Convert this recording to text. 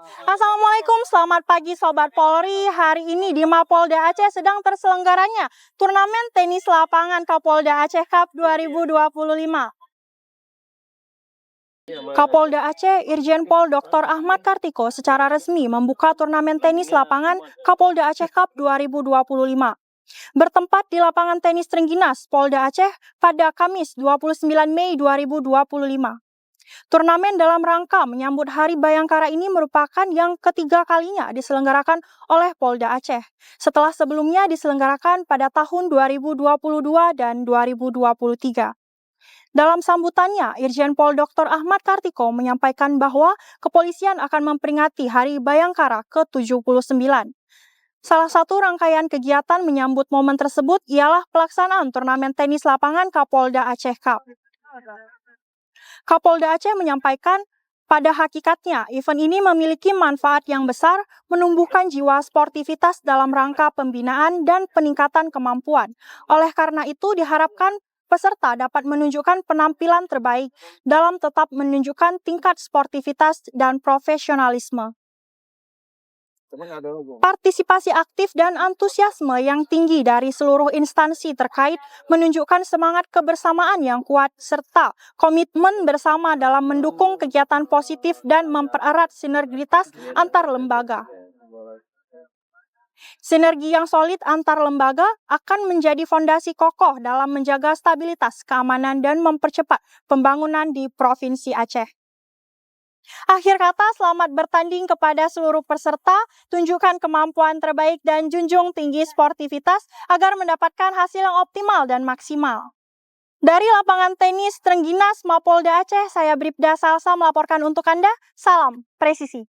Assalamualaikum, selamat pagi Sobat Polri. Hari ini di Mapolda Aceh sedang terselenggaranya turnamen tenis lapangan Kapolda Aceh Cup 2025. Kapolda Aceh Irjen Pol Dr. Ahmad Kartiko secara resmi membuka turnamen tenis lapangan Kapolda Aceh Cup 2025. Bertempat di lapangan tenis Trengginas, Polda Aceh pada Kamis 29 Mei 2025. Turnamen dalam rangka menyambut Hari Bayangkara ini merupakan yang ketiga kalinya diselenggarakan oleh Polda Aceh, setelah sebelumnya diselenggarakan pada tahun 2022 dan 2023. Dalam sambutannya, Irjen Pol Dr. Ahmad Kartiko menyampaikan bahwa kepolisian akan memperingati Hari Bayangkara ke-79. Salah satu rangkaian kegiatan menyambut momen tersebut ialah pelaksanaan turnamen tenis lapangan Kapolda Aceh Cup. Kapolda Aceh menyampaikan, pada hakikatnya event ini memiliki manfaat yang besar, menumbuhkan jiwa sportivitas dalam rangka pembinaan dan peningkatan kemampuan. Oleh karena itu diharapkan peserta dapat menunjukkan penampilan terbaik dalam tetap menunjukkan tingkat sportivitas dan profesionalisme. Partisipasi aktif dan antusiasme yang tinggi dari seluruh instansi terkait menunjukkan semangat kebersamaan yang kuat serta komitmen bersama dalam mendukung kegiatan positif dan mempererat sinergitas antar lembaga. Sinergi yang solid antar lembaga akan menjadi fondasi kokoh dalam menjaga stabilitas, keamanan, dan mempercepat pembangunan di Provinsi Aceh. Akhir kata, selamat bertanding kepada seluruh peserta, tunjukkan kemampuan terbaik dan junjung tinggi sportivitas agar mendapatkan hasil yang optimal dan maksimal. Dari lapangan tenis Trengginas, Mapolda Aceh, saya Bribda Salsa melaporkan untuk Anda. Salam presisi.